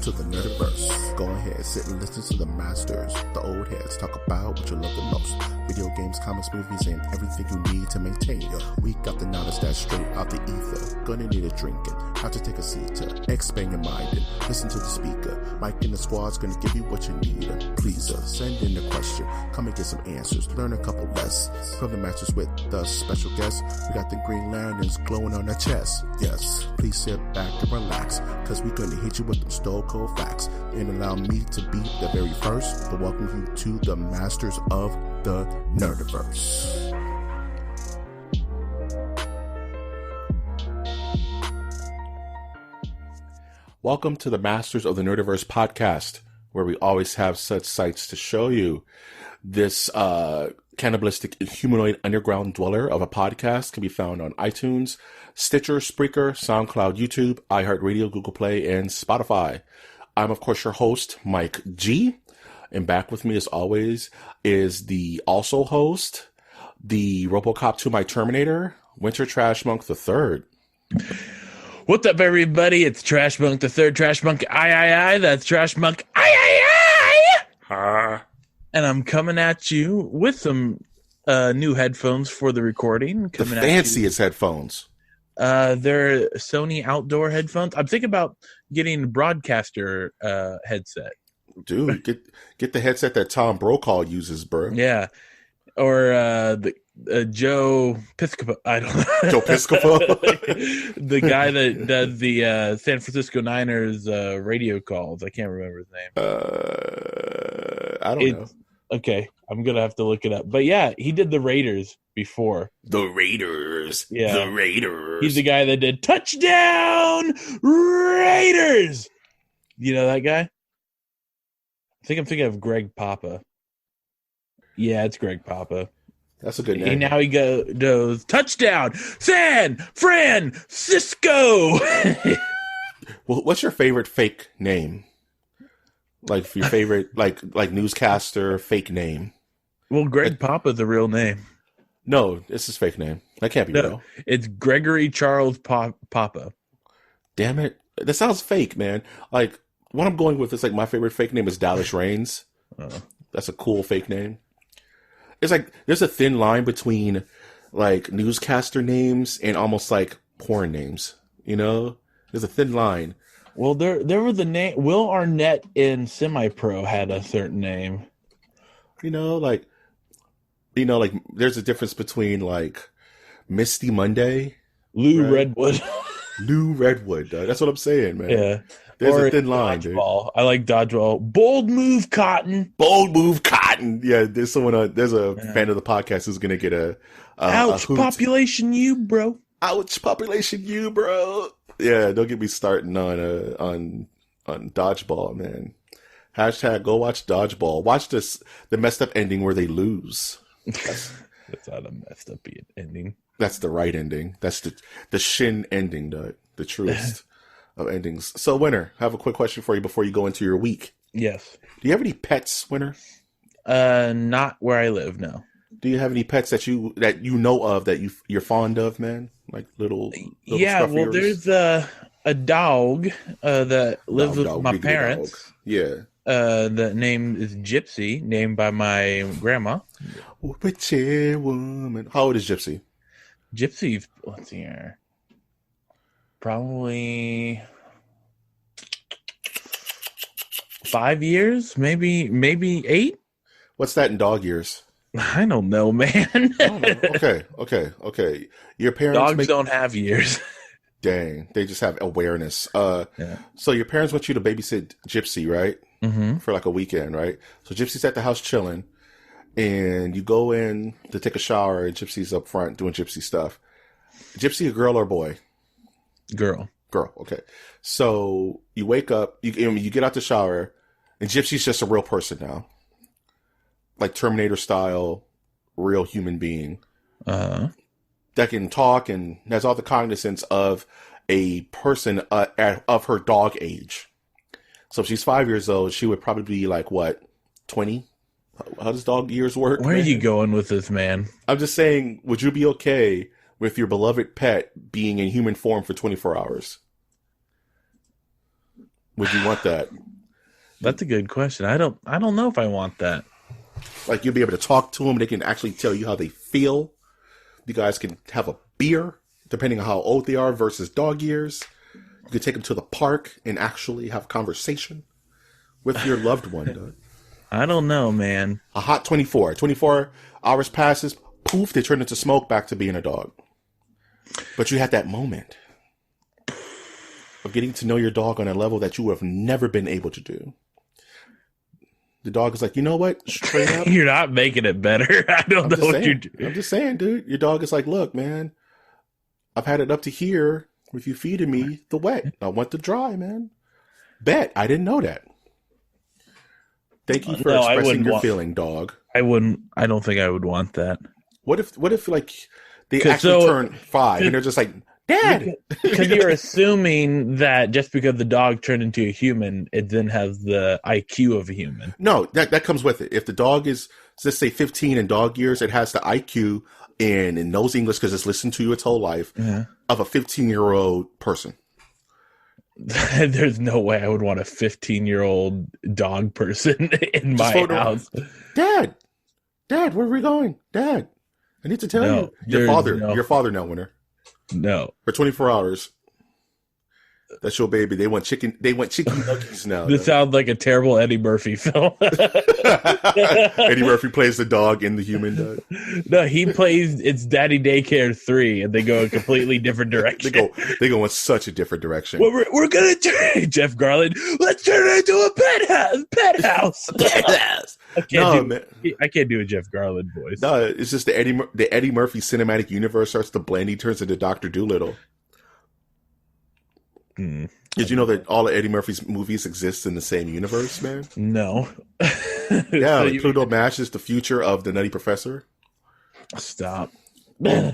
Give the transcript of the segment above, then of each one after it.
to the Nerdiverse. Go ahead, sit and listen to the masters, the old heads, talk about what you love the most. Video games, comics, movies, and everything you need to maintain your week. Got the knowledge that's straight out the ether. Gonna need a drink and have to take a seat to expand your mind and listen to the speaker. Mike and the squad's gonna give you what you need. Please send in a question, come and get some answers, learn a couple lessons from the masters with the special guests. We got the Green Lanterns glowing on their chest. Yes, please sit back and relax, cause we're gonna hit you with them stone cold facts. And allow me to be the very first to welcome you to the masters of the Nerdiverse. Welcome to the Masters of the Nerdiverse podcast, where we always have such sights to show you. This cannibalistic humanoid underground dweller of a podcast can be found on iTunes, Stitcher, Spreaker, SoundCloud, YouTube, iHeartRadio, Google Play, and Spotify. I'm, of course, your host, Mike G. And back with me, as always, is the also host, the RoboCop to my Terminator, Winter Trash Monk III. What's up, everybody? It's Trash Monk the Third. Trash Monk, I. That's Trash Monk, I. And I'm coming at you with some new headphones for the recording. The fanciest headphones. They're Sony outdoor headphones. I'm thinking about getting a broadcaster headset. Dude, get the headset that Tom Brokaw uses, bro. Yeah. Or the Joe Piscopo. I don't know. Joe Piscopo? The guy that does the San Francisco Niners radio calls. I can't remember his name. I don't know. Okay, I'm going to have to look it up. But yeah, he did the Raiders before. The Raiders. Yeah. The Raiders. He's the guy that did Touchdown Raiders. You know that guy? I think I'm thinking of Greg Papa. Yeah, it's Greg Papa. That's a good name. And now he goes, Touchdown San Francisco. Well, what's your favorite fake name? Like your favorite, like newscaster fake name. Well, Greg Papa's a real name. No, it's his fake name. That can't be real. It's Gregory Charles Papa. Damn it. That sounds fake, man. Like, what I'm going with is, like, my favorite fake name is Dallas Reigns. That's a cool fake name. It's like, there's a thin line between, like, newscaster names and almost, like, porn names. You know? There's a thin line. Well, there were the name. Will Arnett in Semi-Pro had a certain name. Like, there's a difference between, like, Misty Monday. Lou Redwood. Lou Redwood. That's what I'm saying, man. Yeah. There's or a thin line, dodgeball. Dude. I like dodgeball. Bold move, Cotton. Bold move, Cotton. Yeah, there's a fan of the podcast who's gonna get a ouch, a population you, bro. Ouch, population you, bro. Yeah, don't get me starting on dodgeball, man. Hashtag go watch dodgeball. Watch the messed up ending where they lose. That's not a messed up ending. That's the right ending. That's the Shin ending, the truest of endings. So, Winter, I have a quick question for you before you go into your week. Yes. Do you have any pets, Winter? Not where I live, no. Do you have any pets that you know of that you're fond of, man? Like little yeah, well, there's a dog that lives with my big parents. Dog. Yeah. The name is Gypsy, named by my grandma. Witchy woman. How old is Gypsy? Gypsy, let's see here. Probably 5 years, maybe 8. What's that in dog years? I don't know, man. Okay. Your parents dogs don't have years. Dang, they just have awareness. Yeah. So your parents want you to babysit Gypsy, right? Mm-hmm. For like a weekend, right? So Gypsy's at the house chilling, and you go in to take a shower, and Gypsy's up front doing Gypsy stuff. Gypsy, a girl or boy? Girl. Okay. So you wake up, you get out the shower, and Gypsy's just a real person now. Like Terminator style, real human being. That can talk and has all the cognizance of a person of her dog age. So if she's 5 years old, she would probably be like, what, 20? How does dog years work? Where are you going with this, man? I'm just saying, would you be okay with your beloved pet being in human form for 24 hours? Would you want that? That's a good question. I don't know if I want that. Like, you'll be able to talk to them. They can actually tell you how they feel. You guys can have a beer, depending on how old they are versus dog years. You can take them to the park and actually have a conversation with your loved one, Doug. I don't know, man. A hot 24. 24 hours passes, poof, they turn into smoke, back to being a dog. But you had that moment of getting to know your dog on a level that you have never been able to do. The dog is like, you know what? Straight up. You're not making it better. I don't know what you're doing. I'm just saying, dude. Your dog is like, look, man, I've had it up to here with you feeding me the wet. I want the dry, man. Bet. I didn't know that. Thank you for expressing your feeling, dog. I don't think I would want that. What if like they actually turn 5 and they're just like, Dad? Because you're assuming that just because the dog turned into a human, it then has the IQ of a human. No, that comes with it. If the dog is, let's say, 15 in dog years, it has the IQ and it knows English because it's listened to you its whole life of a 15-year-old person. There's no way I would want a 15-year-old dog person in my house. Dad, where are we going? Dad, I need to tell you. Your father now, Winter. No. For 24 hours. That's your baby. They want chicken nuggets now. This sounds like a terrible Eddie Murphy film. Eddie Murphy plays the dog in the human dog. No, he plays It's Daddy Daycare 3, and they go a completely different direction. They go in such a different direction. Well, we're gonna turn Jeff Garland. Let's turn it into a pet house. I can't do a Jeff Garland voice. No, it's just the Eddie Murphy cinematic universe starts to blend. He turns into Dr. Dolittle. Did you know that all of Eddie Murphy's movies exist in the same universe, man? No. Yeah, so Pluto MASH is the future of the Nutty Professor. Stop. And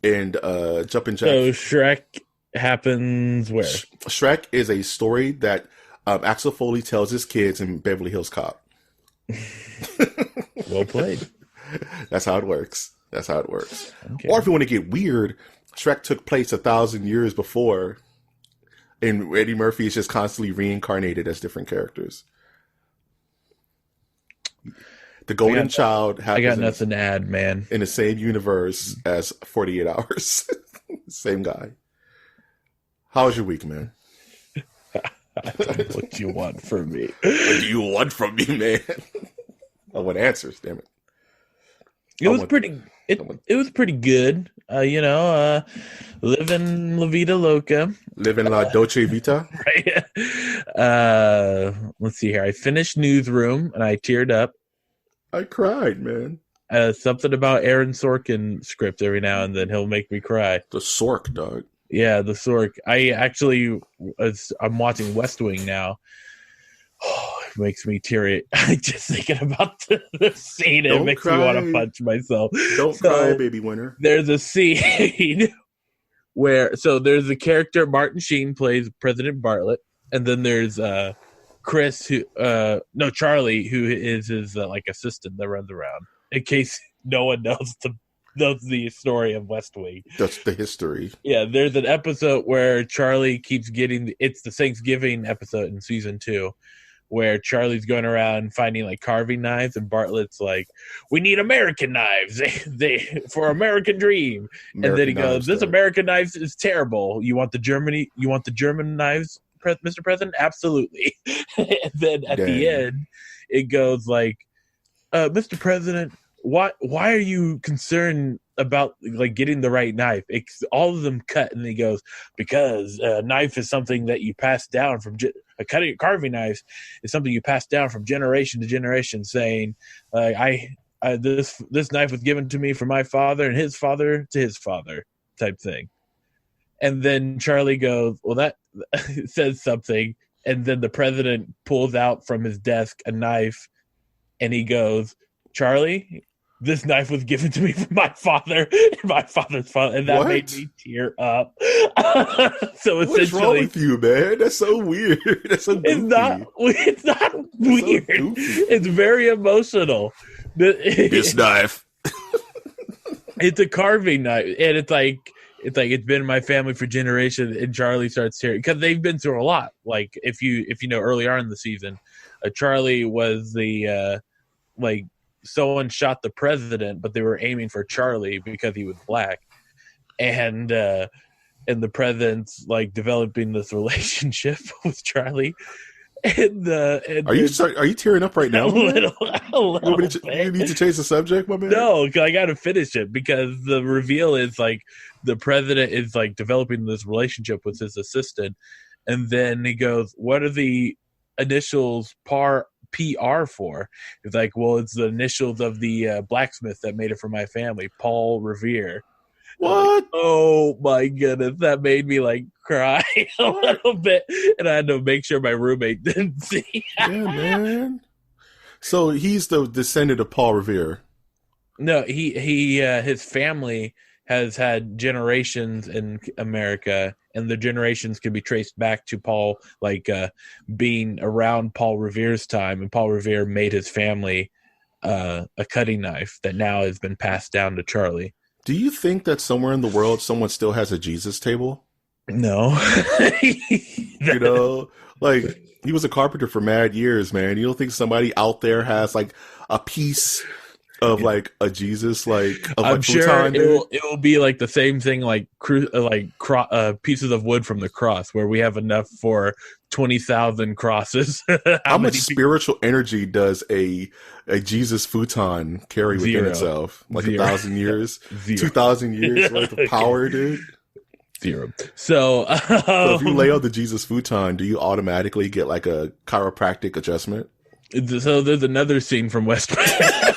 Jumpin' Jack. So Shrek happens where? Shrek is a story that Axel Foley tells his kids in Beverly Hills Cop. Well played. That's how it works. Okay. Or if you want to get weird, Shrek took place 1,000 years before. And Eddie Murphy is just constantly reincarnated as different characters. The Golden Child happens. I got nothing to add, man. In the same universe as 48 Hours. Same guy. How was your week, man? I don't know what you want from me. What do you want from me, man? I want answers, damn it. It was pretty good. Living La Vida Loca. Living La Dolce Vita. Right. Let's see here. I finished Newsroom and I teared up. I cried, man. Something about Aaron Sorkin script every now and then. He'll make me cry. The Sork, dog. Yeah, the Sork. I'm watching West Wing now. Oh, it makes me teary. Just thinking about the scene. It makes me want to punch myself. Don't cry, baby Winter. There's a scene where, there's a character, Martin Sheen plays President Bartlett, and then there's Chris, Charlie, who is his assistant that runs around. In case no one knows the story of West Wing. That's the history. Yeah, there's an episode where Charlie keeps it's the Thanksgiving episode in season 2. Where Charlie's going around finding carving knives, and Bartlett's like, "We need American knives, they for American dream." And then he goes, "This American knives is terrible. You want the German knives, Mr. President? Absolutely." And then at the end, it goes "Mr. President, why are you concerned about getting the right knife? All of them cut." And he goes, "Because a knife is something that you pass down from carving knives is something you pass down from generation to generation, saying this knife was given to me from my father and his father to his father," type thing. And then Charlie goes, "Well, that says something." And then the president pulls out from his desk a knife, and he goes, "Charlie, this knife was given to me from my father and my father's father," and that made me tear up. So essentially, what's wrong with you, man? That's so weird. That's so goofy. It's not weird. It's very emotional. This knife. It's a carving knife, and it's it's like it's been in my family for generations, and Charlie starts tearing because they've been through a lot. Like if you know early on in the season, Charlie was the like someone shot the president, but they were aiming for Charlie because he was black, and the president's like developing this relationship with Charlie. And are you tearing up right now? A little you need to change the subject, my man? No, I got to finish it because the reveal is like the president is like developing this relationship with his assistant, and then he goes, "What are the initials PR for?" It's like, "Well, it's the initials of the blacksmith that made it for my family, Paul Revere." What? Like, oh my goodness, that made me like cry a little bit, and I had to make sure my roommate didn't see. Yeah, man. So he's the descendant of Paul Revere. No, he his family has had generations in America, and the generations can be traced back to Paul, like being around Paul Revere's time, and Paul Revere made his family a cutting knife that now has been passed down to Charlie. Do you think that somewhere in the world someone still has a Jesus table? No. You know, like he was a carpenter for mad years, man. You don't think somebody out there has like a piece of like a Jesus, like of, I'm like, sure it will be like the same thing, like pieces of wood from the cross, where we have enough for 20,000 crosses. How much spiritual energy does a Jesus futon carry within itself? Like 1,000 years, 2,000 years worth of power, dude. Zero. So if you lay on the Jesus futon, do you automatically get like a chiropractic adjustment? So there's another scene from Westworld.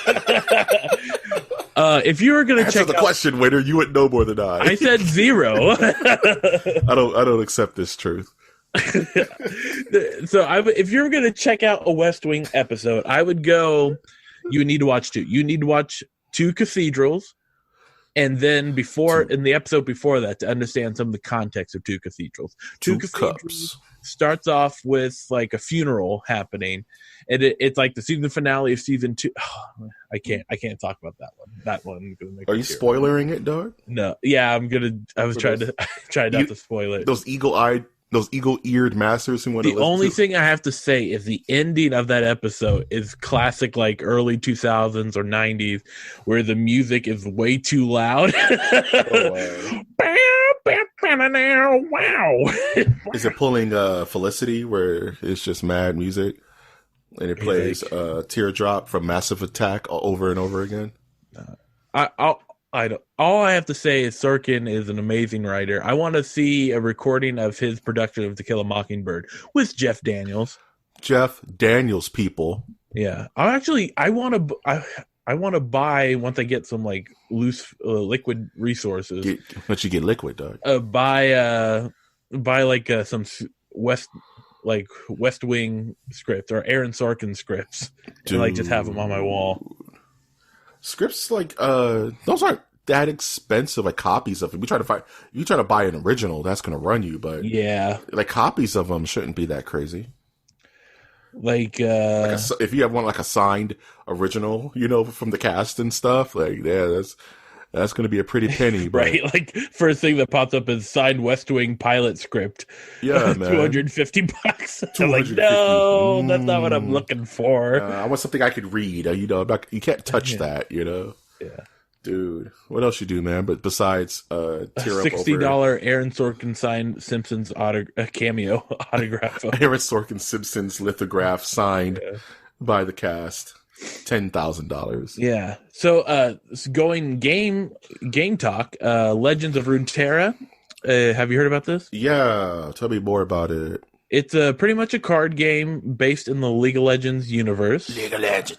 If you were going to check the question, Winter, you would know more than I. I said 0. I don't accept this truth. So if you were going to check out a West Wing episode, I would go. You would need to watch 2. You need to watch 2 Cathedrals, and then in the episode before that, to understand some of the context of 2 Cathedrals. 2 Cathedrals cups. Starts off with like a funeral happening, and it's like the season finale of season 2. Oh, I can't talk about that one. That one. Are you spoilering it, dog? No. Yeah, I'm gonna. I was trying not to spoil it. Those eagle-eared masters who want to. The only thing I have to say is the ending of that episode is classic, like early 2000s or 90s, where the music is way too loud. Oh, wow. Is it pulling Felicity, where it's just mad music, and it plays Teardrop from Massive Attack over and over again? All I have to say is Sorkin is an amazing writer. I want to see a recording of his production of To Kill a Mockingbird with Jeff Daniels. Jeff Daniels, people. Yeah, I want to buy, once I get some like loose liquid resources. Once you get liquid, dog. Buy like some West Wing script or Aaron Sorkin scripts, and like just have them on my wall. Scripts like those aren't that expensive, like copies of it. You try to buy an original, that's gonna run you, but yeah, like copies of them shouldn't be that crazy. Like if you have one like a signed original, from the cast and stuff, like that's going to be a pretty penny, but, right? Like first thing that pops up is signed West Wing pilot script. Yeah, man, $250. I'm like, no, that's not what I'm looking for. I want something I could read. You can't touch that. Yeah, dude. What else you do, man? But besides tear $60 Aaron Sorkin signed Simpsons cameo autograph. Aaron Sorkin Simpsons lithograph signed by the cast. $10,000. Yeah. So going game talk, Legends of Runeterra. Have you heard about this? Yeah, tell me more about it. It's pretty much a card game based in the League of Legends universe. League of Legends.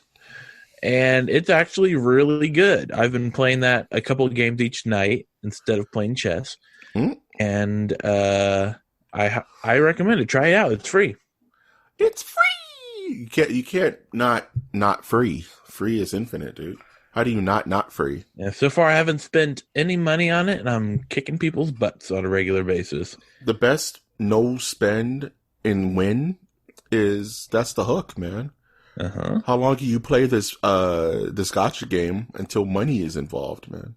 And it's actually really good. I've been playing that a couple of games each night instead of playing chess. And I recommend it. Try it out. It's free. It's free. You can't not free. Free is infinite, dude. How do you not free? Yeah, so far I haven't spent any money on it, and I'm kicking people's butts on a regular basis. The best no spend and win that's the hook, man. Uh-huh. How long do you play this gotcha game until money is involved, man?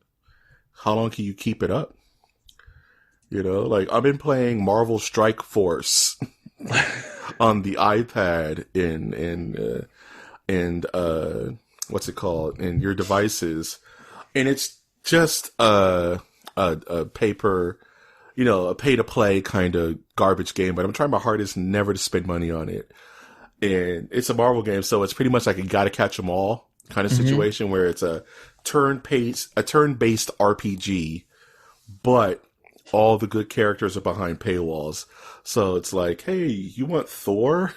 How long can you keep it up? You know, like I've been playing Marvel Strike Force on the iPad and what's it called, in your devices, and it's just a paper, you know, a pay to play kind of garbage game. But I'm trying my hardest never to spend money on it, and it's a Marvel game, so it's pretty much like a gotta catch 'em all kind of situation where it's a turn-based RPG, but all the good characters are behind paywalls. So it's like, hey, you want Thor?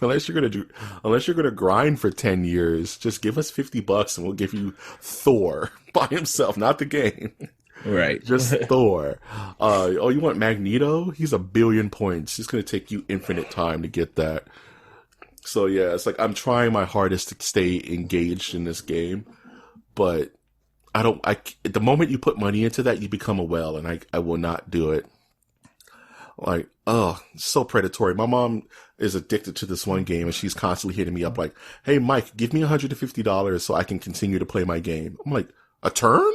unless you're gonna grind for 10 years, just give us $50 and we'll give you Thor by himself, not the game. Right. Just Thor. Oh, you want Magneto? He's 1 billion points. It's gonna take you infinite time to get that. So yeah, it's like I'm trying my hardest to stay engaged in this game, but the moment you put money into that, you become a whale, and I will not do it. Like, oh, it's so predatory. My mom is addicted to this one game, and she's constantly hitting me up like, hey, Mike, give me $150 so I can continue to play my game. I'm like, a turn?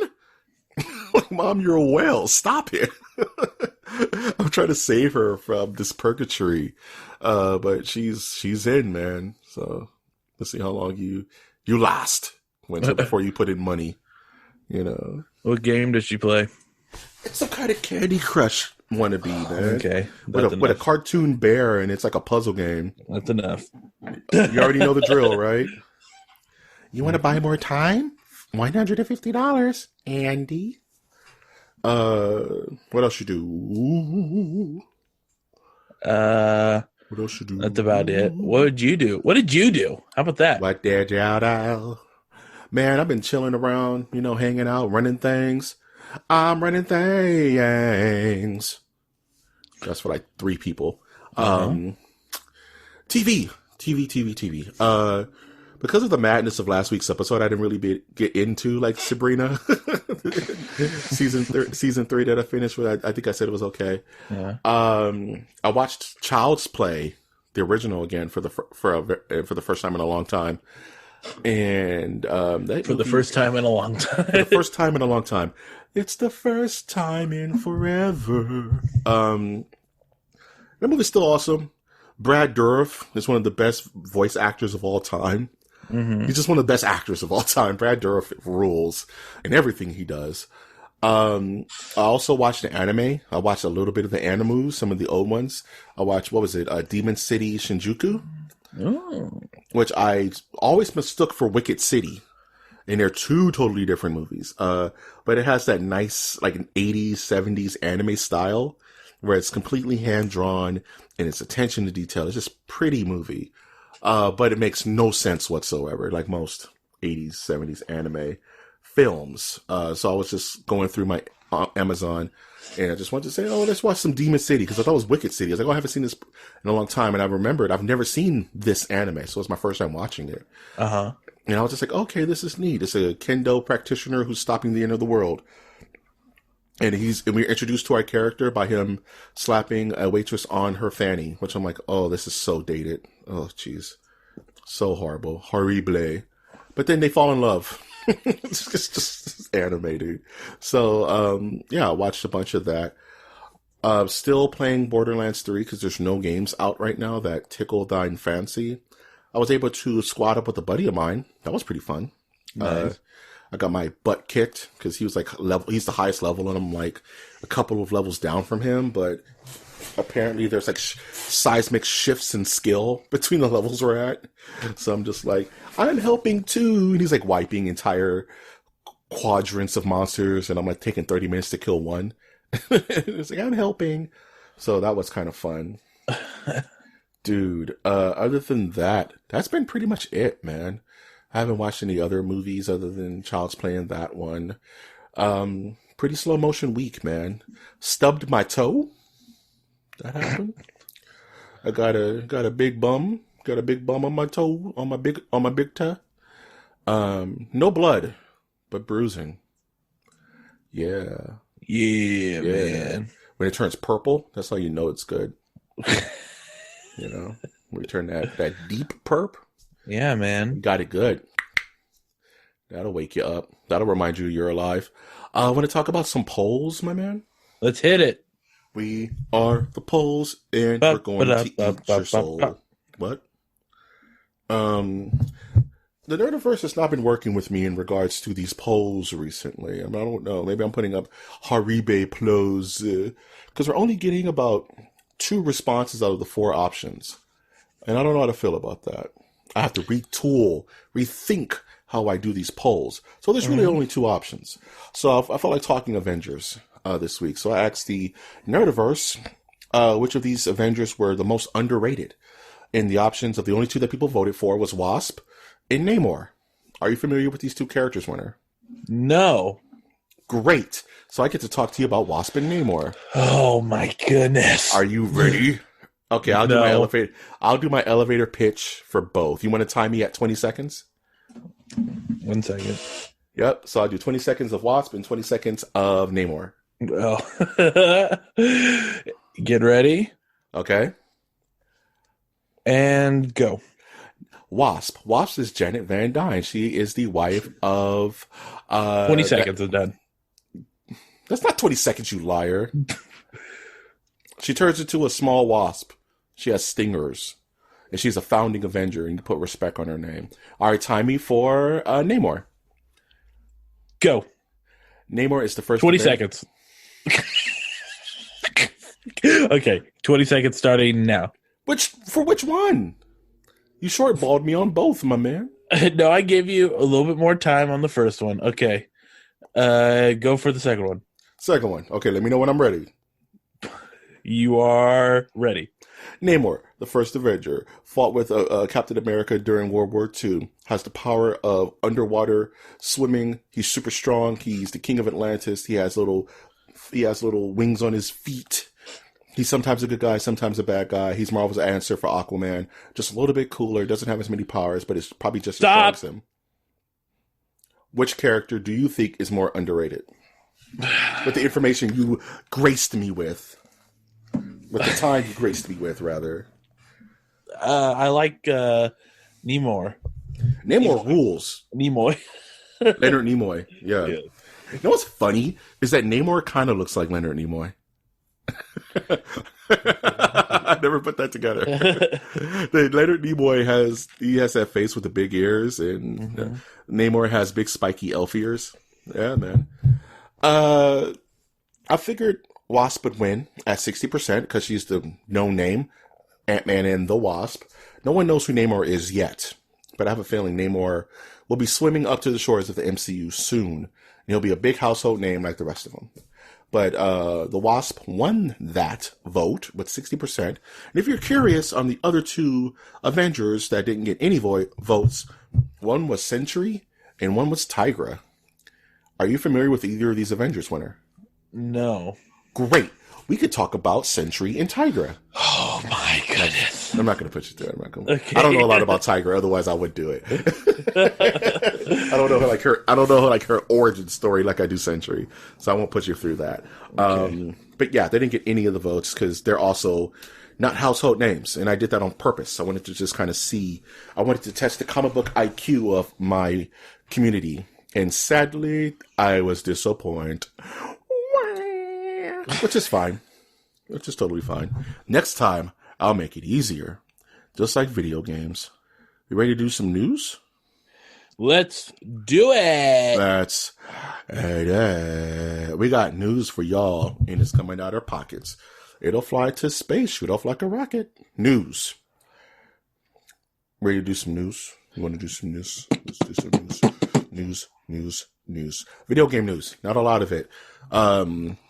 Like, Mom, you're a whale. Stop it. I'm trying to save her from this purgatory. But she's in, man. So let's see how long you last before you put in money. You know. What game does she play? It's some kind of Candy Crush wannabe, man. Okay. With a cartoon bear, and it's like a puzzle game. That's enough. You already know the drill, right? You want to buy more time? $150, Andy. What else you do? What else you do? That's about it. What did you do? How about that? What did you do? Man, I've been chilling around, you know, hanging out, running things. I'm running things. That's for like 3 people. TV. Because of the madness of last week's episode, I didn't really get into like Sabrina season 3 that I finished with. I think I said it was okay. Yeah. I watched Child's Play, the original, again for the first time in a long time, and the first time in a long time. For the first time in a long time. It's the first time in forever. That movie's still awesome. Brad Dourif is one of the best voice actors of all time. Mm-hmm. He's just one of the best actors of all time. Brad Dourif rules in everything he does. I also watched the anime. I watched a little bit of the Animus, some of the old ones. I watched, Demon City Shinjuku? Oh. Which I always mistook for Wicked City. And they're 2 totally different movies. But it has that nice, like, 80s, 70s anime style where it's completely hand-drawn and its attention to detail. It's just pretty movie. But it makes no sense whatsoever, like most 80s, 70s anime films. So I was just going through my Amazon, and I just wanted to say, let's watch some Demon City, because I thought it was Wicked City. I was like, I haven't seen this in a long time, and I remembered I've never seen this anime, so it's my first time watching it. Uh-huh. And I was just like, okay, this is neat. It's a kendo practitioner who's stopping the end of the world. And we're introduced to our character by him slapping a waitress on her fanny, which I'm like, oh, this is so dated. Oh, jeez. So horrible. Horrible. But then they fall in love. It's just anime, dude. So, I watched a bunch of that. Still playing Borderlands 3 because there's no games out right now that tickle thine fancy. I was able to squad up with a buddy of mine. That was pretty fun. Nice. I got my butt kicked because he was he's the highest level, and I'm like a couple of levels down from him, but apparently there's like seismic shifts in skill between the levels we're at. So I'm just like, I'm helping too. And he's like wiping entire quadrants of monsters, and I'm like taking 30 minutes to kill one. It's like, I'm helping. So that was kind of fun. Dude, other than that, that's been pretty much it, man. I haven't watched any other movies other than Child's Play and that one. Pretty slow motion week, man. Stubbed my toe. That happened. I got a big bum. Got a big bum on my toe, on my big toe. No blood, but bruising. Yeah. Yeah, man. When it turns purple, that's how you know it's good. You know, when you turn that deep perp. Yeah, man. You got it good. That'll wake you up. That'll remind you you're alive. I want to talk about some polls, my man. Let's hit it. We are the polls, and we're going to eat your soul. What? The Nerdiverse has not been working with me in regards to these polls recently. I don't know. Maybe I'm putting up Haribe polls because we're only getting about 2 responses out of the 4 options. And I don't know how to feel about that. I have to rethink how I do these polls. So there's really only 2 options. So I felt like talking Avengers this week. So I asked the Nerdiverse which of these Avengers were the most underrated. And the options of the only 2 that people voted for was Wasp and Namor. Are you familiar with these 2 characters, Winner? No. Great. So I get to talk to you about Wasp and Namor. Oh my goodness. Are you ready? Okay, I'll do my elevator pitch for both. You want to time me at 20 seconds? 1 second. Yep. So I'll do 20 seconds of Wasp and 20 seconds of Namor. Oh. Get ready. Okay. And go. Wasp. Wasp is Janet Van Dyne. She is the wife of... 20 seconds is done. That's not 20 seconds, you liar. She turns into a small wasp. She has stingers. And she's a founding Avenger, and you put respect on her name. All right, time me for Namor. Go. Namor is the first... 20 seconds. Okay, 20 seconds starting now. For which one? You shortballed me on both, my man. No, I gave you a little bit more time on the first one. Okay. Go for the second one. Second one. Okay, let me know when I'm ready. You are ready. Namor, the first Avenger, fought with Captain America during World War II, has the power of underwater swimming. He's super strong. He's the king of Atlantis. He has little wings on his feet. He's sometimes a good guy, sometimes a bad guy. He's Marvel's answer for Aquaman. Just a little bit cooler. Doesn't have as many powers, but it's probably just as strong as him. Which character do you think is more underrated? With the information you graced me with. With the time you graced me with, rather. I like Namor. Namor rules. Nimoy. Leonard Nimoy. Yeah. You know what's funny? Is that Namor kind of looks like Leonard Nimoy. I never put that together. Leonard Nimoy has that face with the big ears, and Namor has big spiky elf ears. Yeah, man. I figured Wasp would win at 60% because she's the known name, Ant-Man and the Wasp. No one knows who Namor is yet, but I have a feeling Namor will be swimming up to the shores of the MCU soon, and he'll be a big household name like the rest of them. But the Wasp won that vote with 60%. And if you're curious on the other 2 Avengers that didn't get any votes, one was Sentry and one was Tigra. Are you familiar with either of these Avengers, Winner? No. Great. We could talk about Sentry and Tigra. Oh my goodness. I'm not going to put you through. Okay. I don't know a lot about Tigra, otherwise I would do it. I don't know her origin story like I do Sentry, so I won't put you through that. Okay. But yeah, they didn't get any of the votes because they're also not household names, and I did that on purpose. I wanted to just kind of I wanted to test the comic book IQ of my community, and sadly, I was disappointed. Which is fine. Which is totally fine. Next time, I'll make it easier. Just like video games. You ready to do some news? Let's do it. That's it. We got news for y'all, and it's coming out our pockets. It'll fly to space, shoot off like a rocket. News. Ready to do some news? You want to do some news? Let's do some news. News. Video game news. Not a lot of it.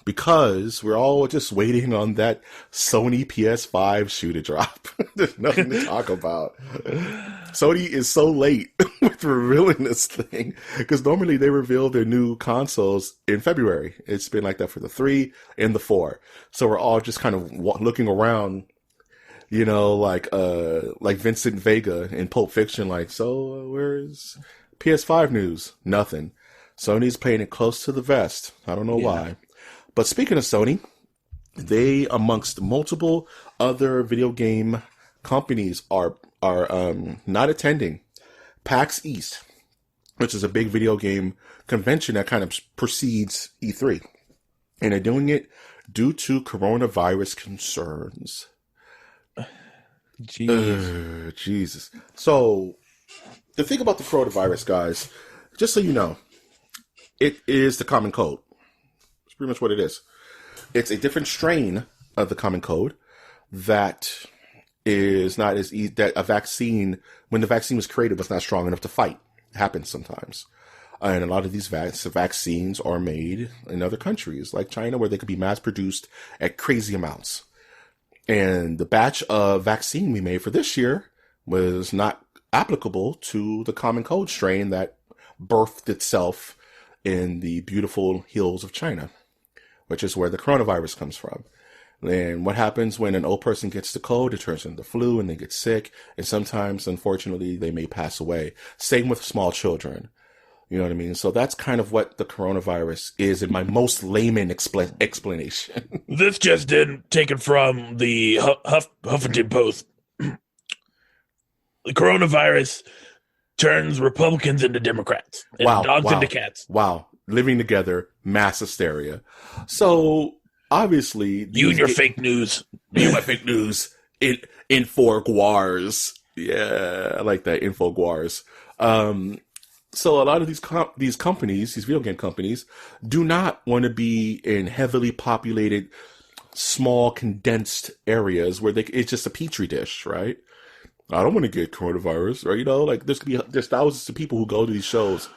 Because we're all just waiting on that Sony PS5 shoe to drop. There's nothing to talk about. Sony is so late with revealing this thing because normally they reveal their new consoles in February. It's been like that for the 3 and the 4. So we're all just kind of looking around, you know, like Vincent Vega in Pulp Fiction, like, so where's PS5 news? Nothing. Sony's playing it close to the vest. I don't know why. But speaking of Sony, they, amongst multiple other video game companies, are not attending PAX East, which is a big video game convention that kind of precedes E3. And they're doing it due to coronavirus concerns. Jesus. So, the thing about the coronavirus, guys, just so you know, it is the common cold. It's pretty much what it is. It's a different strain of the common cold that is not as easy, that a vaccine, when the vaccine was created, was not strong enough to fight. It happens sometimes. And a lot of these vaccines are made in other countries, like China, where they could be mass produced at crazy amounts. And the batch of vaccine we made for this year was not applicable to the common cold strain that birthed itself in the beautiful hills of China, which is where the coronavirus comes from. And what happens when an old person gets the cold? It turns into flu and they get sick. And sometimes, unfortunately, they may pass away. Same with small children. You know what I mean? So that's kind of what the coronavirus is in my most layman explanation. This just taken from the Huffington Post. The coronavirus turns Republicans into Democrats and dogs into cats. Wow. Living together, mass hysteria. So, obviously... You and your fake news. Me and my fake news. Infoguars. Yeah, I like that, Infoguars. So a lot of these companies, these video game companies, do not want to be in heavily populated, small, condensed areas where it's just a petri dish, right? I don't want to get coronavirus, right? You know, like there's thousands of people who go to these shows.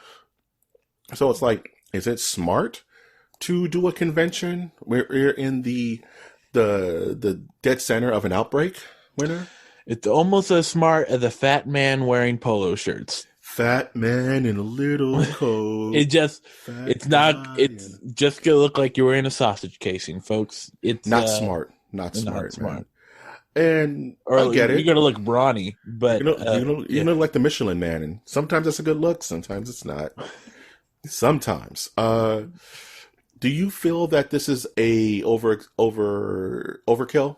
So it's like, is it smart to do a convention where you're in the dead center of an outbreak, Winter? It's almost as smart as a fat man wearing polo shirts. Fat man in a little coat. It's just gonna look like you're wearing a sausage casing, folks. It's not smart. Not smart. Man. And I get it. You're gonna look brawny, but you look like the Michelin Man, and sometimes it's a good look, sometimes it's not. Sometimes. Do you feel that this is a overkill?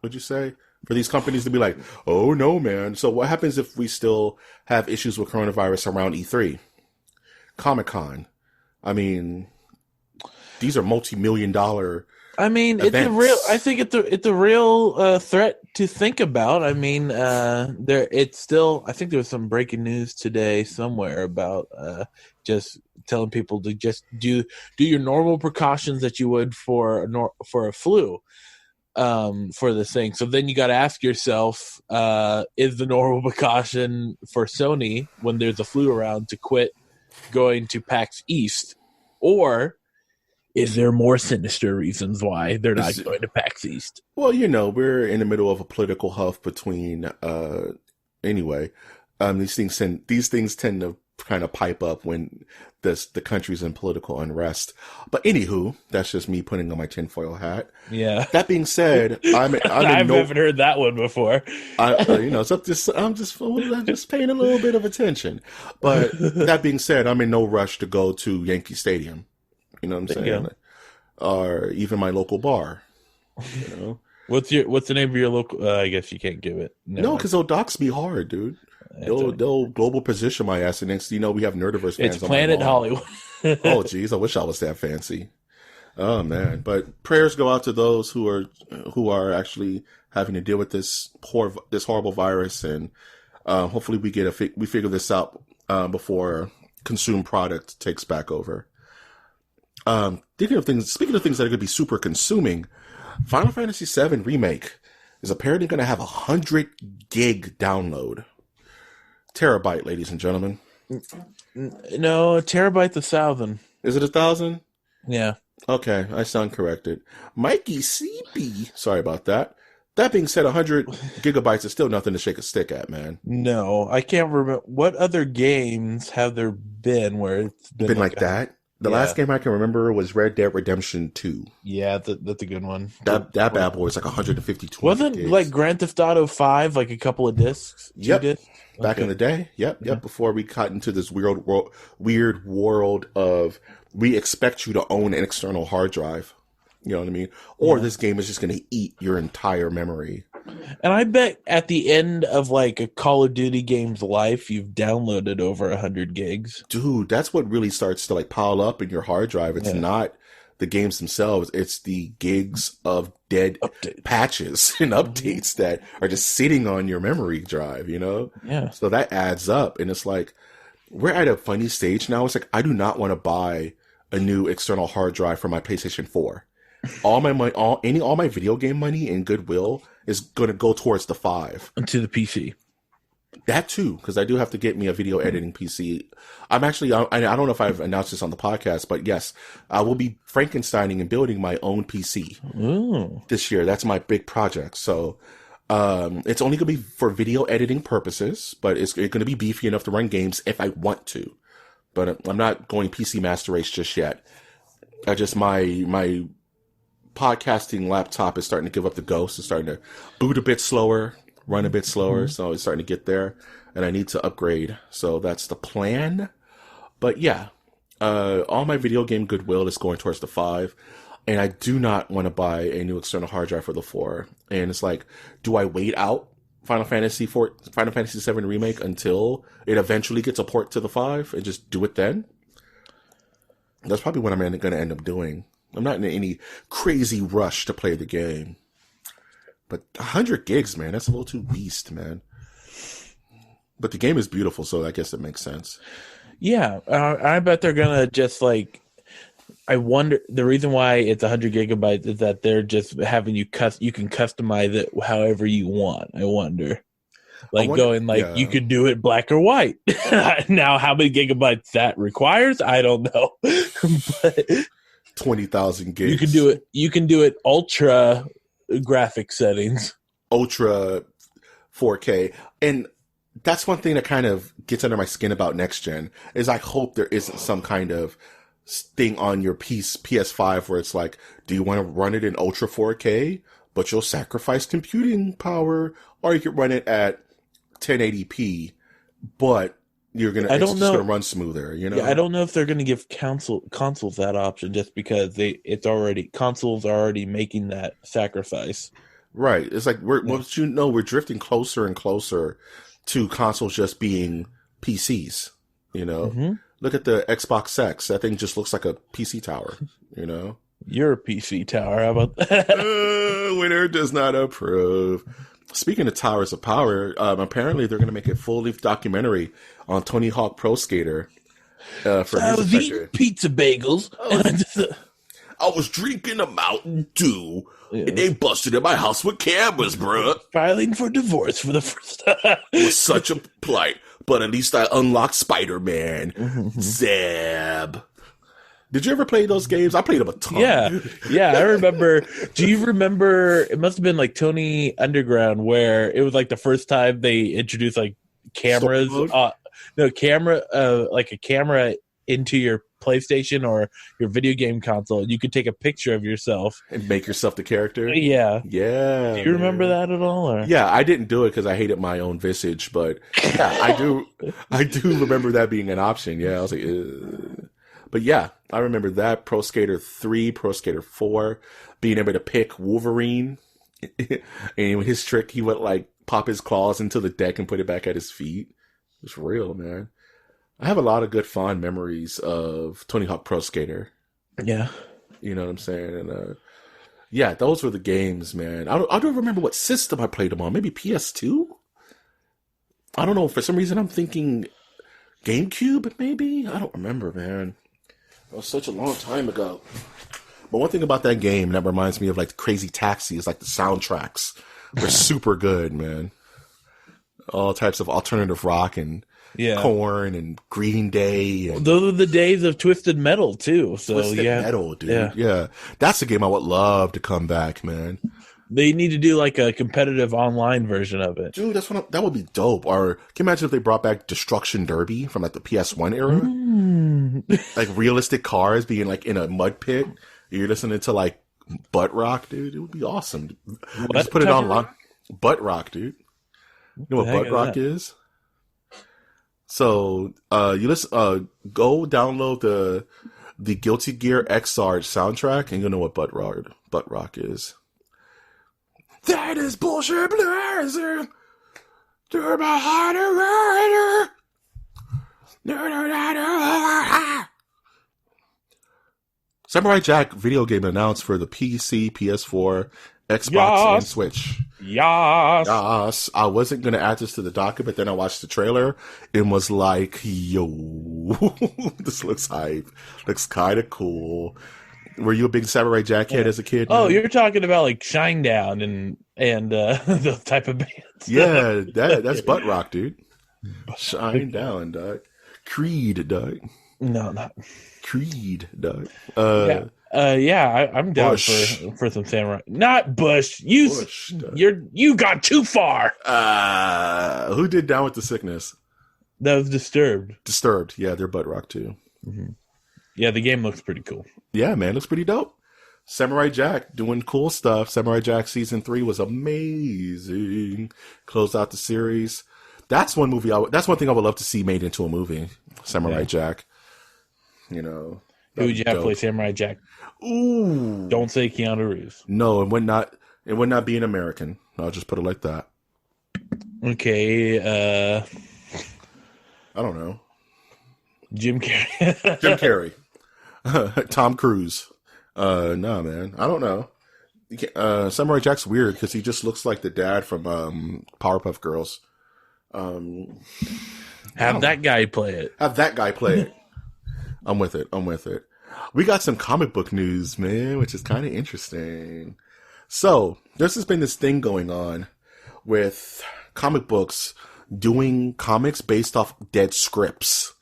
Would you say? For these companies to be like, oh no, man. So what happens if we still have issues with coronavirus around E3? Comic-Con. I mean, these are multi-million-dollar events. I think it's a real threat to think about. I mean, I think there was some breaking news today somewhere about just telling people to just do your normal precautions that you would for a flu. For this thing. So then you got to ask yourself, is the normal precaution for Sony when there's a flu around to quit going to PAX East? Or is there more sinister reasons why they're not going to PAX East? Well, we're in the middle of a political huff between, these things tend to kind of pipe up when the country's in political unrest. But anywho, that's just me putting on my tinfoil hat. Yeah. That being said, I haven't heard that one before. I'm just paying a little bit of attention. But that being said, I'm in no rush to go to Yankee Stadium. You know what I'm saying? Yeah. Or even my local bar. What's the name of your local? I guess you can't give it. No, because they'll dox me hard, dude. They'll global position my ass, and next we have Nerdiverse fans. It's Planet Hollywood. Oh, geez, I wish I was that fancy. Oh man, but prayers go out to those who are actually having to deal with this horrible virus, and hopefully we figure this out before consumed product takes back over. Speaking of things that are going to be super consuming, Final Fantasy VII Remake is apparently going to have 100 gig download. Terabyte, ladies and gentlemen. No, terabyte's 1,000. Is it 1,000? Yeah. Okay, I sound corrected. Mikey CP. Sorry about that. That being said, 100 gigabytes is still nothing to shake a stick at, man. No, I can't remember. What other games have there been where it's been like that? The last game I can remember was Red Dead Redemption 2. Yeah, that's a good one. That bad boy is like 152. Wasn't gigs. Like Grand Theft Auto 5 like a couple of discs? Yep. Discs? Back in the day. Yep. Before we got into this weird world of we expect you to own an external hard drive. You know what I mean? Or this game is just going to eat your entire memory. And I bet at the end of like a Call of Duty game's life, you've downloaded over 100 gigs. Dude, that's what really starts to like pile up in your hard drive. It's not the games themselves. It's the gigs of dead patches and updates that are just sitting on your memory drive, you know? Yeah. So that adds up. And it's like, we're at a funny stage now. It's like, I do not want to buy a new external hard drive for my PlayStation 4. All my money, all my video game money and goodwill is going to go towards the 5. To the PC. That too, because I do have to get me a video editing PC. I'm actually, I don't know if I've announced this on the podcast, but yes, I will be Frankensteining and building my own PC this year. That's my big project. So, it's only going to be for video editing purposes, but it's going to be beefy enough to run games if I want to. But I'm not going PC Master Race just yet. My podcasting laptop is starting to give up the ghost. It's starting to boot a bit slower, run a bit slower. So it's starting to get there, and I need to upgrade. So that's the plan. But yeah, all my video game goodwill is going towards the 5, and I do not want to buy a new external hard drive for the 4. And it's like, do I wait out Final Fantasy VII Remake until it eventually gets a port to the 5 and just do it then? That's probably what I'm going to end up doing. I'm not in any crazy rush to play the game. But 100 gigs, man, that's a little too beast, man. But the game is beautiful, so I guess it makes sense. Yeah, I bet they're going to just like... I wonder, the reason why it's 100 gigabytes is that they're just having you can customize it however you want. I wonder. You could do it black or white. Now, how many gigabytes that requires, I don't know. But 20,000 gigs. You can do it ultra graphic settings. Ultra 4K. And that's one thing that kind of gets under my skin about next gen is I hope there isn't some kind of thing on your PS5 where it's like, do you want to run it in Ultra 4K, but you'll sacrifice computing power, or you could run it at 1080p, but it's just gonna run smoother, you know? Yeah, I don't know if they're gonna give consoles that option just because consoles are already making that sacrifice. Right. It's like we're drifting closer and closer to consoles just being PCs, you know? Mm-hmm. Look at the Xbox X. That thing just looks like a PC tower, you know? You're a PC tower. How about that? Winner does not approve. Speaking of towers of power, apparently they're going to make a full-length documentary on Tony Hawk Pro Skater. I was eating pizza bagels. I was drinking a Mountain Dew, and they busted in my house with cameras, bruh. Filing for divorce for the first time. It was such a plight. But at least I unlocked Spider-Man. Zeb. Did you ever play those games? I played them a ton. Yeah, I remember. Do you remember? It must have been like Tony Underground, where it was like the first time they introduced like cameras. Like a camera into your PlayStation or your video game console. You could take a picture of yourself and make yourself the character. Yeah. Do you remember that at all? Or? Yeah, I didn't do it because I hated my own visage, but yeah, I do remember that being an option. Yeah, I was like, ugh. But yeah, I remember that. Pro Skater 3, Pro Skater 4, being able to pick Wolverine, and his trick, he would like pop his claws into the deck and put it back at his feet. It's real, man. I have a lot of good fond memories of Tony Hawk Pro Skater. Yeah. You know what I'm saying? And yeah, those were the games, man. I don't remember what system I played them on. Maybe PS2? I don't know. For some reason, I'm thinking GameCube, maybe? I don't remember, man. It was such a long time ago. But one thing about that game that reminds me of like Crazy Taxi is like the soundtracks. They're super good, man. All types of alternative rock and Korn and Green Day. And those are the days of Twisted Metal, too. So, Twisted Metal, dude. Yeah. That's a game I would love to come back, man. They need to do like a competitive online version of it. Dude, that would be dope. Or can you imagine if they brought back Destruction Derby from like the PS1 era? Like realistic cars being like in a mud pit. You're listening to like butt rock, dude. It would be awesome. Just put it online. Butt rock, dude. You know what butt rock is? So, go download the Guilty Gear Xrd soundtrack, and you'll know what butt rock is. That is bullshit, Blizzard. They're behind a rider. Samurai Jack video game announced for the PC, PS4, Xbox, and Switch. Yes. I wasn't going to add this to the docket, but then I watched the trailer and was like, yo, this looks hype. Looks kind of cool. Were you a big Samurai Jack head as a kid? Oh, man? You're talking about like Shinedown and those type of bands. Yeah, that's butt rock, dude. Shinedown, dog. Creed, dog. No, not Creed, dog. I'm down for some Samurai. Not Bush. You got too far. Who did Down with the Sickness? That was Disturbed. Disturbed, yeah, they're butt rock too. Mm-hmm. Yeah, the game looks pretty cool. Yeah, man, looks pretty dope. Samurai Jack doing cool stuff. Samurai Jack Season 3 was amazing. Closed out the series. That's one movie. That's one thing I would love to see made into a movie. Samurai Jack. You know. Who would you have play Samurai Jack? Ooh. Don't say Keanu Reeves. No, it would not be an American. I'll just put it like that. Okay. I don't know. Jim Carrey. Jim Carrey. Tom Cruise. No, man. I don't know. Samurai Jack's weird because he just looks like the dad from Powerpuff Girls. Have that guy play it. I'm with it. We got some comic book news, man, which is kind of interesting. So, there's just been this thing going on with comic books doing comics based off dead scripts.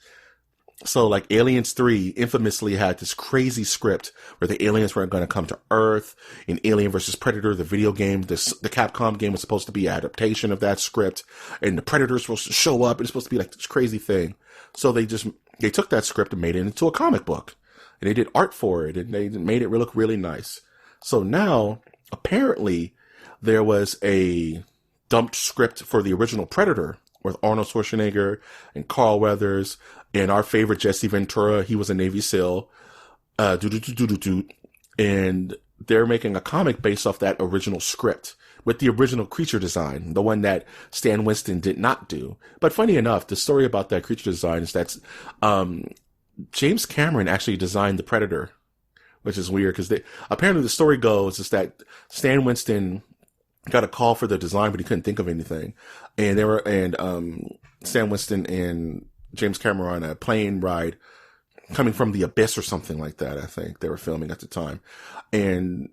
So, like, Aliens 3 infamously had this crazy script where the aliens were going to come to Earth. In Alien vs. Predator, the video game, the Capcom game was supposed to be an adaptation of that script. And the Predators were supposed to show up. It's supposed to be like this crazy thing. So they took that script and made it into a comic book. And they did art for it. And they made it look really nice. So now, apparently, there was a dumped script for the original Predator with Arnold Schwarzenegger and Carl Weathers and our favorite Jesse Ventura. He was a Navy SEAL. And they're making a comic based off that original script with the original creature design, the one that Stan Winston did not do. But funny enough, the story about that creature design is that James Cameron actually designed the Predator, which is weird because apparently the story goes is that Stan Winston got a call for the design, but he couldn't think of anything. And Stan Winston and James Cameron on a plane ride coming from the abyss or something like that. I think they were filming at the time. And,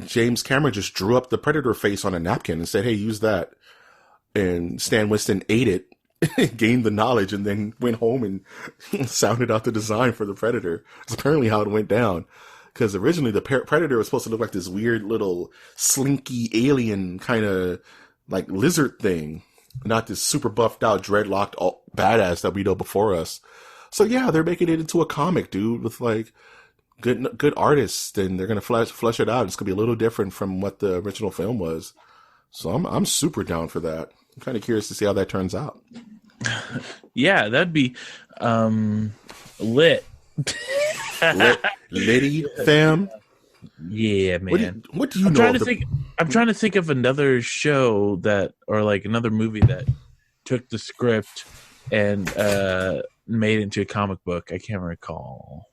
James Cameron just drew up the Predator face on a napkin and said, hey, use that. And Stan Winston ate it, gained the knowledge, and then went home and sounded out the design for the Predator. It's apparently how it went down. Because originally the Predator was supposed to look like this weird little slinky alien kind of like lizard thing. Not this super buffed out, dreadlocked badass that we know before us. So yeah, they're making it into a comic, dude, with like good artists, and they're gonna flesh it out. It's gonna be a little different from what the original film was. So I'm super down for that. I'm kind of curious to see how that turns out. Yeah, that'd be lit. Liddy, fam. Yeah, man. What do you know? I'm trying to think of another show or like another movie that took the script and made it into a comic book. I can't recall.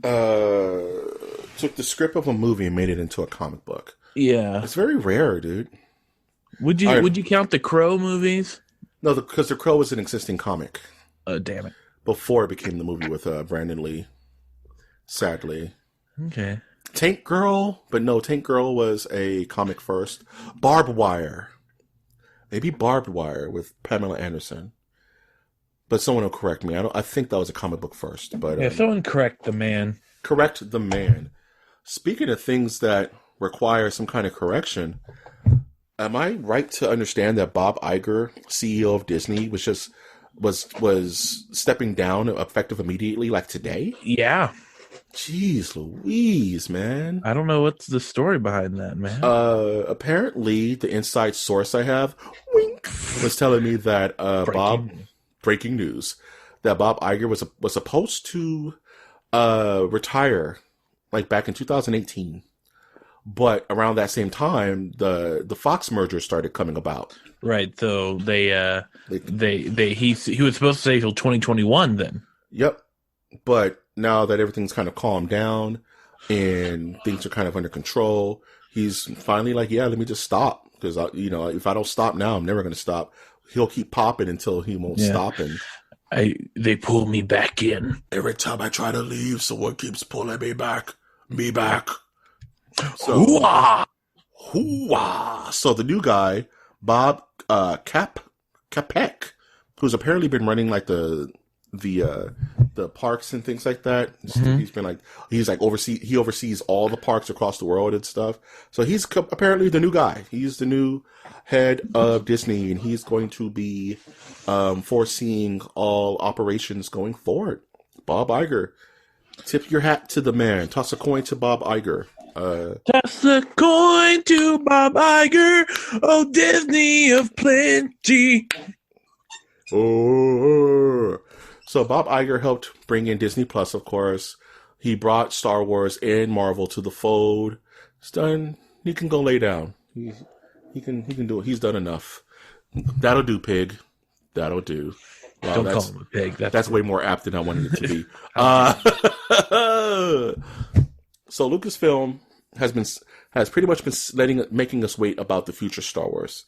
Took the script of a movie and made it into a comic book. Yeah, it's very rare, dude. Would you count the Crow movies? No, because the Crow was an existing comic. Oh, damn it! Before it became the movie with Brandon Lee. Sadly. Okay. Tank Girl, but no, Tank Girl was a comic first. Barbed Wire. Maybe Barbed Wire with Pamela Anderson. But someone will correct me. I think that was a comic book first. But yeah, someone correct the man. Correct the man. Speaking of things that require some kind of correction, am I right to understand that Bob Iger, CEO of Disney, was stepping down effective immediately, like today? Yeah. Jeez Louise, man. I don't know what's the story behind that, man. Apparently, the inside source I have, wink, was telling me that breaking news, that Bob Iger was supposed to retire like back in 2018. But around that same time, the Fox merger started coming about. Right. So he was supposed to stay till 2021 then. Yep. But now that everything's kind of calmed down and things are kind of under control, he's finally like, yeah, let me just stop. Because, if I don't stop now, I'm never going to stop. He'll keep popping until he won't stop. And they pull me back in. Every time I try to leave, someone keeps pulling me back. So, hoo-ah. So the new guy, Bob Capek, who's apparently been running like the parks and things like that. He's been he oversees all the parks across the world and stuff. So he's apparently the new guy. He's the new head of Disney, and he's going to be foreseeing all operations going forward. Bob Iger. Tip your hat to the man. Toss a coin to Bob Iger. Toss a coin to Bob Iger. Oh, Disney of plenty. Oh. So Bob Iger helped bring in Disney Plus, of course. He brought Star Wars and Marvel to the fold. It's done. He can go lay down. He can do it. He's done enough. That'll do, pig. That'll do. Wow, don't call him a pig. That's way more apt than I wanted it to be. So Lucasfilm has pretty much been making us wait about the future Star Wars,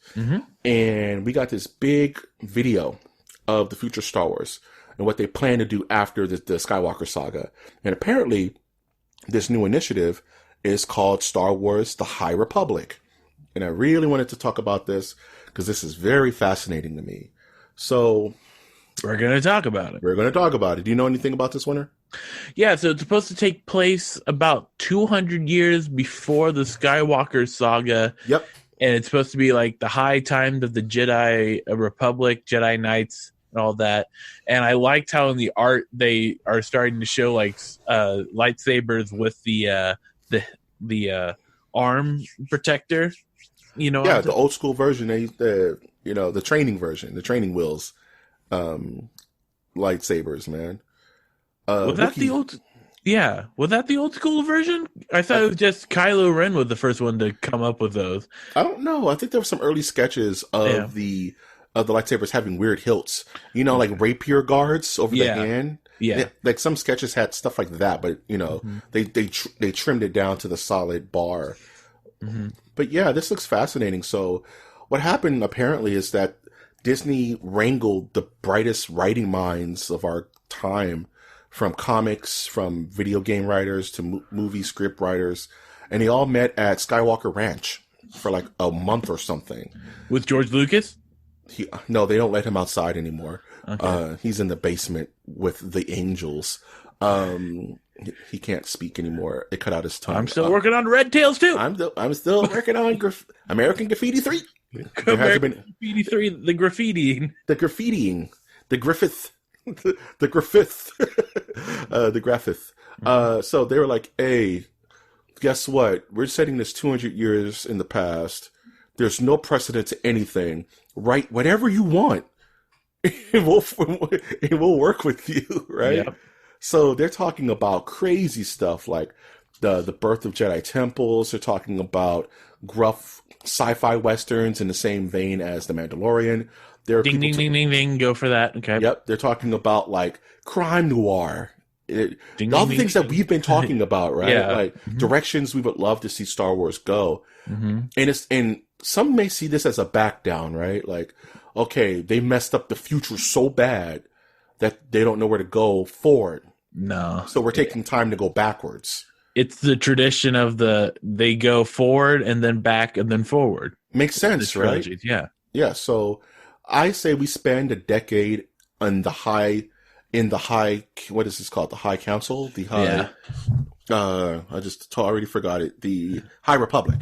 and we got this big video of the future Star Wars and what they plan to do after the Skywalker saga. And apparently, this new initiative is called Star Wars: The High Republic. And I really wanted to talk about this because this is very fascinating to me. So we're going to talk about it. Do you know anything about this, Winter? Yeah, so it's supposed to take place about 200 years before the Skywalker saga. Yep. And it's supposed to be like the high times of the Jedi Republic, Jedi Knights, and all that. And I liked how in the art they are starting to show like lightsabers with the arm protector. Yeah, the old school version. The training version, the training wheels, lightsabers, man. Was that the old? Yeah, was that the old school version? I thought it was just Kylo Ren was the first one to come up with those. I don't know. I think there were some early sketches of the lightsabers having weird hilts. Like rapier guards over the hand. Yeah, like some sketches had stuff like that, but they trimmed it down to the solid bar. But yeah, this looks fascinating. So what happened apparently is that Disney wrangled the brightest writing minds of our time, from comics, from video game writers to movie script writers, and they all met at Skywalker Ranch for like a month or something. With George Lucas? No, they don't let him outside anymore. Okay. He's in the basement with the angels. He can't speak anymore. They cut out his tongue. I'm still working on Red Tails too. I'm still working on American Graffiti 3. Graffiti 3, the graffitiing. The graffitiing. The Griffith. The Griffith. The Griffith. So they were like, hey, guess what? We're setting this 200 years in the past. There's no precedent to anything. Write whatever you want. It will work with you, right? Yep. So they're talking about crazy stuff like the birth of Jedi temples. They're talking about gruff sci-fi westerns in the same vein as The Mandalorian. Ding, ding, ding, ding, ding. Go for that. Okay. Yep. They're talking about like crime noir. All the things that we've been talking about, right? Yeah. Like directions we would love to see Star Wars go. And some may see this as a back down, right? Like, okay, they messed up the future so bad that they don't know where to go forward. No. So we're taking time to go backwards. It's the tradition of they go forward and then back and then forward. Makes sense, right? Yeah. Yeah. So I say we spend a decade in the high, what is this called? The High Council? The High, I just already forgot it. The High Republic.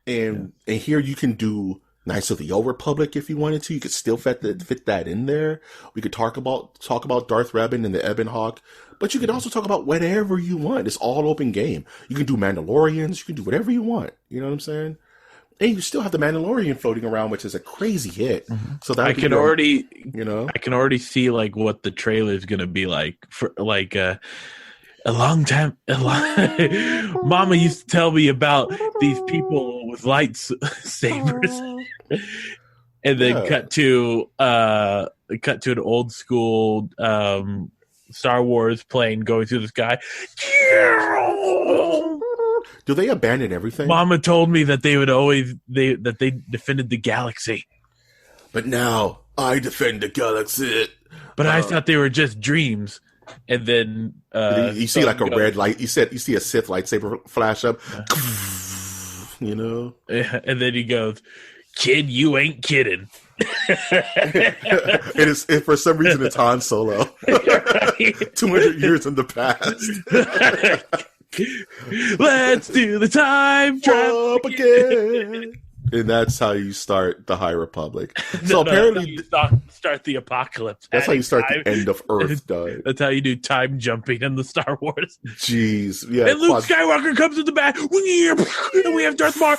And here you can do Knights of the Old Republic if you wanted to. You could still fit that in there. We could talk about Darth Revan and the Ebon Hawk, but you could also talk about whatever you want. It's all open game. You can do Mandalorians. You can do whatever you want. You know what I'm saying? And you still have the Mandalorian floating around, which is a crazy hit. So that I can already see like what the trailer is going to be like for like a long time. Mama used to tell me about these people with lightsabers, and then cut to an old school Star Wars plane going through the sky. Do they abandon everything? Mama told me that they defended the galaxy. But now I defend the galaxy. But I thought they were just dreams. And then you see like a red light. You see a Sith lightsaber flash up. You know? And then he goes, "Kid, you ain't kidding." For some reason it's Han Solo. 200 years in the past. Let's do the time jump again. And that's how you start the High Republic. So apparently, start the apocalypse. That's how you start the end of Earth. That's how you do time jumping in the Star Wars. Jeez, yeah. And Luke Skywalker comes in the back, and we have Darth Maul.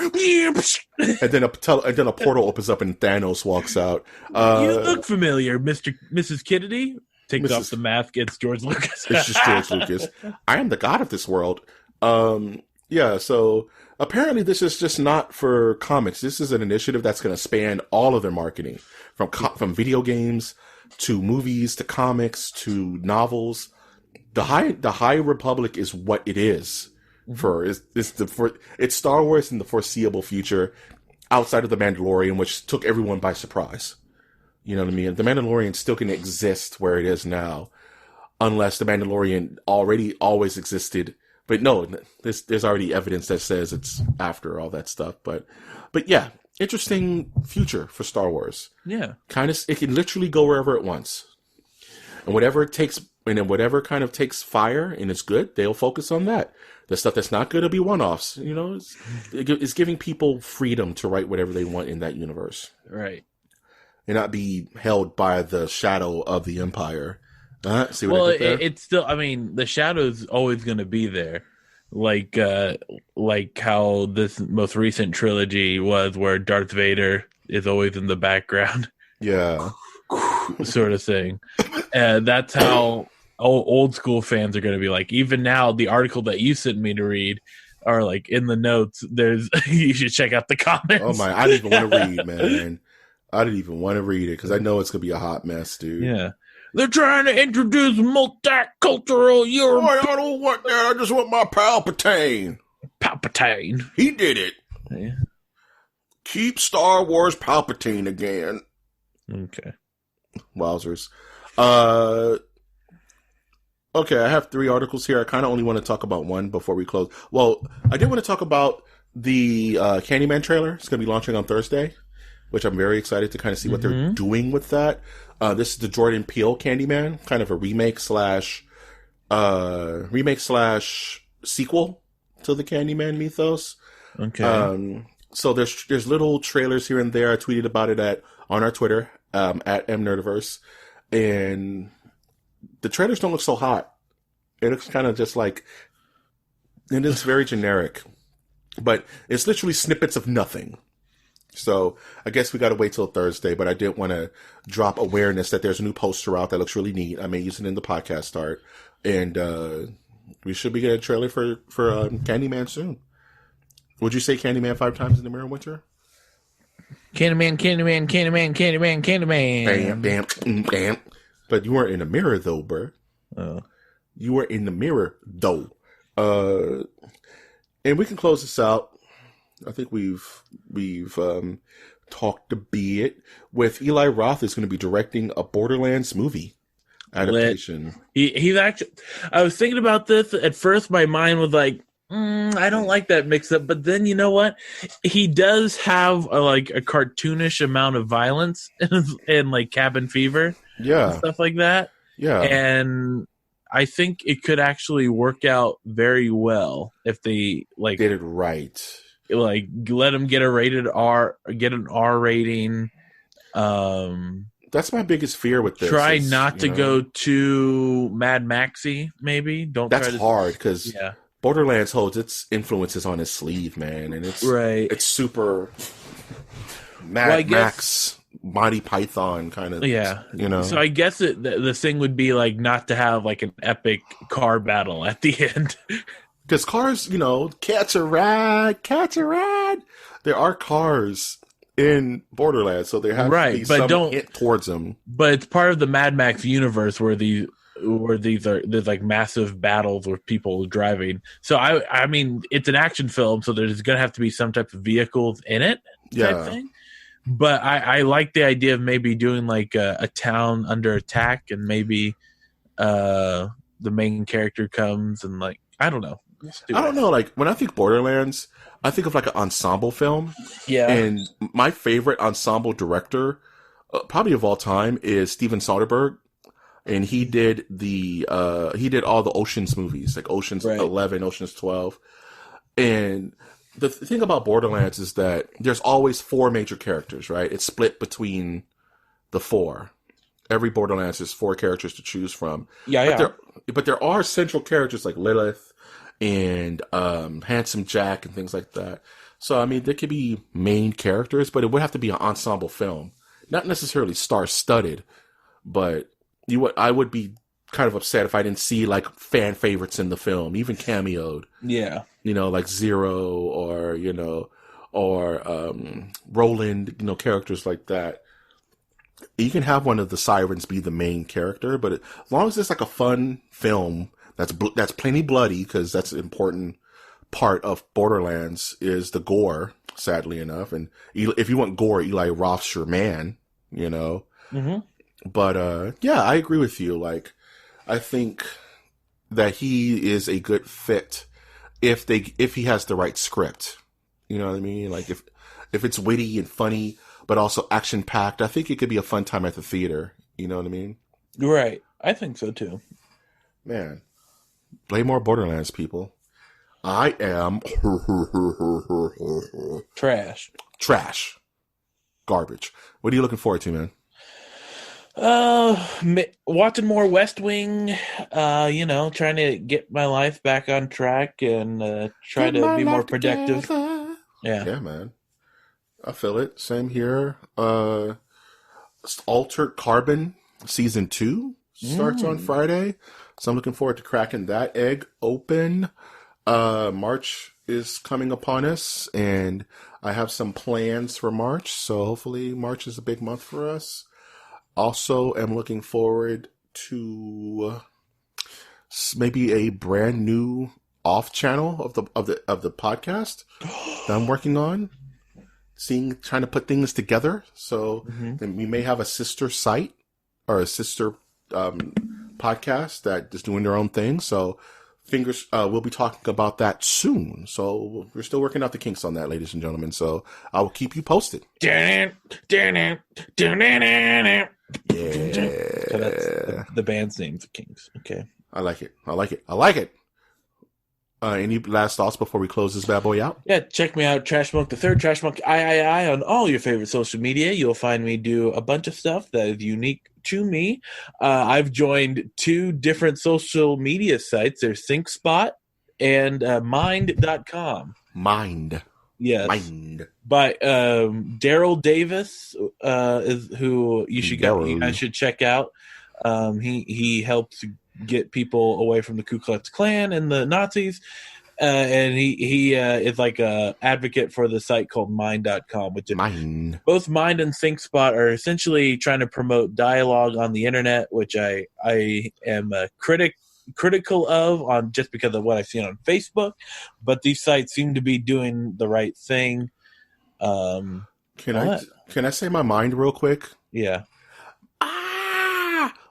And then a portal opens up, and Thanos walks out. You look familiar, Mrs. Kennedy. Takes off the mask. It's George Lucas. It's just George Lucas. I am the god of this world. Yeah. So apparently, this is just not for comics. This is an initiative that's going to span all of their marketing, from video games to movies to comics to novels. The High Republic is what it is for. It's Star Wars in the foreseeable future, outside of the Mandalorian, which took everyone by surprise. You know what I mean? The Mandalorian still can exist where it is now, unless the Mandalorian always existed. But no, there's already evidence that says it's after all that stuff. But yeah, interesting future for Star Wars. Yeah, it can literally go wherever it wants, and whatever it takes, and then whatever kind of takes fire and it's good, they'll focus on that. The stuff that's not good will be one-offs. You know, it's giving people freedom to write whatever they want in that universe. Right. And not be held by the shadow of the Empire. See what well, I did there? It's still. I mean, the shadow's always going to be there, like how this most recent trilogy was, where Darth Vader is always in the background. Yeah, sort of thing. That's how old school fans are going to be like. Even now, the article that you sent me to read are like in the notes. There's you should check out the comments. Oh my! I didn't even want to read, man. I didn't even want to read it because I know it's going to be a hot mess, dude. Yeah. They're trying to introduce multicultural Europe. I don't want that. I just want my Palpatine. Palpatine. He did it. Yeah. Keep Star Wars Palpatine again. Okay. Wowzers. Okay, I have 3 articles here. I kind of only want to talk about one before we close. Well, I did want to talk about the Candyman trailer. It's going to be launching on Thursday, which I'm very excited to kind of see what they're doing with that. This is the Jordan Peele Candyman, kind of a remake slash sequel to the Candyman mythos. Okay. So there's little trailers here and there. I tweeted about it on our Twitter, at mnerdiverse, and the trailers don't look so hot. It looks kind of just like, it is very generic, but it's literally snippets of nothing. So I guess we got to wait till Thursday, but I did want to drop awareness that there's a new poster out that looks really neat. I may use it in the podcast start, and we should be getting a trailer for Candyman soon. Would you say Candyman 5 times in the mirror, Winter? Candyman, Candyman, Candyman, Candyman, Candyman. Bam, bam, bam. But you weren't in the mirror though, bro. You were in the mirror though. And we can close this out. I think we've talked a bit with Eli Roth is going to be directing a Borderlands movie adaptation. He's actually. I was thinking about this at first. My mind was like, I don't like that mix up. But then you know what? He does have a cartoonish amount of violence and like Cabin Fever, and stuff like that. Yeah, and I think it could actually work out very well if they did it right. Like let him get an R rating. That's my biggest fear with this. Try not to go too Mad Maxy. Maybe don't. That's hard because Borderlands holds its influences on his sleeve, man, and it's It's super Mad Max, Monty Python kind of. Yeah, you know. So I guess the thing would be like not to have like an epic car battle at the end. Because cars, catch a ride. There are cars in Borderlands, so there have to be some hint towards them. But it's part of the Mad Max universe where where there's like massive battles with people driving. So I mean, it's an action film, so there's gonna have to be some type of vehicles in it type thing. But I like the idea of maybe doing like a town under attack, and maybe the main character comes and like I don't know. I don't know. Like when I think Borderlands, I think of like an ensemble film. Yeah. And my favorite ensemble director, probably of all time, is Steven Soderbergh, and he did all the Ocean's movies, like Ocean's 11, Ocean's 12, and the thing about Borderlands is that there's always 4 major characters, right? It's split between the 4. Every Borderlands has 4 characters to choose from. But there are central characters like Lilith and Handsome Jack and things like that. So, I mean, there could be main characters, but it would have to be an ensemble film. Not necessarily star-studded, but I would be kind of upset if I didn't see, like, fan favorites in the film, even cameoed. Yeah. You know, like Zero or Roland, characters like that. You can have one of the sirens be the main character, but as long as it's like a fun film that's plenty bloody, because that's an important part of Borderlands is the gore, sadly enough. And if you want gore, Eli Roth's your man, Mm-hmm. But yeah, I agree with you. Like, I think that he is a good fit if he has the right script. You know what I mean? Like if it's witty and funny, but also action packed, I think it could be a fun time at the theater. You know what I mean? Right. I think so too. Man, play more Borderlands, people. I am trash, garbage. What are you looking forward to, man? Watching more West Wing, trying to get my life back on track and try to be more productive. Yeah, man. I feel it. Same here. Altered Carbon season 2 starts on Friday, so I'm looking forward to cracking that egg open. March is coming upon us, and I have some plans for March, so hopefully March is a big month for us. Also, am looking forward to maybe a brand new off channel of the podcast that I'm working on. Trying to put things together. So we may have a sister site or a sister podcast that is doing their own thing. So we'll be talking about that soon. So we're still working out the kinks on that, ladies and gentlemen. So I will keep you posted. Yeah. So that's the band's name's Kings. Okay. I like it. Any last thoughts before we close this bad boy out? Yeah, check me out, Trash Monk the Third, Trash Monk III on all your favorite social media. You'll find me do a bunch of stuff that is unique to me. I've joined 2 different social media sites. There's ThinkSpot and Mind.com. Mind. Yes. Mind. By Daryl Davis is who you guys should check out. He helps get people away from the Ku Klux Klan and the Nazis, and he is like a advocate for the site called Mind.com, which Mind. Both Mind and ThinkSpot are essentially trying to promote dialogue on the internet, which I am critical of on just because of what I've seen on Facebook, but these sites seem to be doing the right thing. Can I say my mind real quick? Yeah.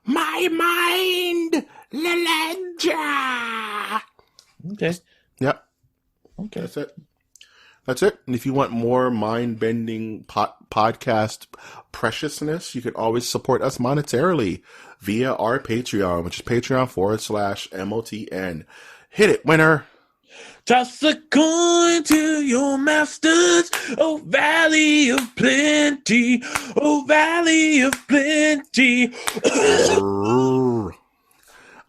My mind, Lalangia. Okay. Yep. Okay. That's it. And if you want more mind-bending podcast preciousness, you can always support us monetarily via our Patreon, which is patreon.com/MOTN. Hit it, winner. Toss a coin to your masters, oh valley of plenty, oh valley of plenty.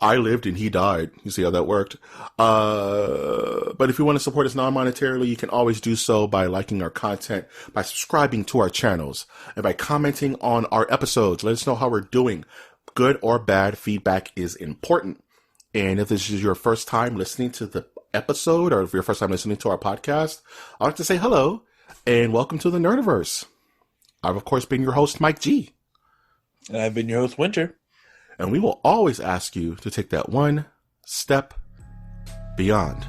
I lived and he died. You see how that worked? But if you want to support us non-monetarily, you can always do so by liking our content, by subscribing to our channels, and by commenting on our episodes. Let us know how we're doing. Good or bad feedback is important. And if this is your first time listening to the episode, or if your first time listening to our podcast, I'd like to say hello and welcome to the Nerdiverse. I've, of course, been your host, Mike G. And I've been your host, Winter. And we will always ask you to take that one step beyond.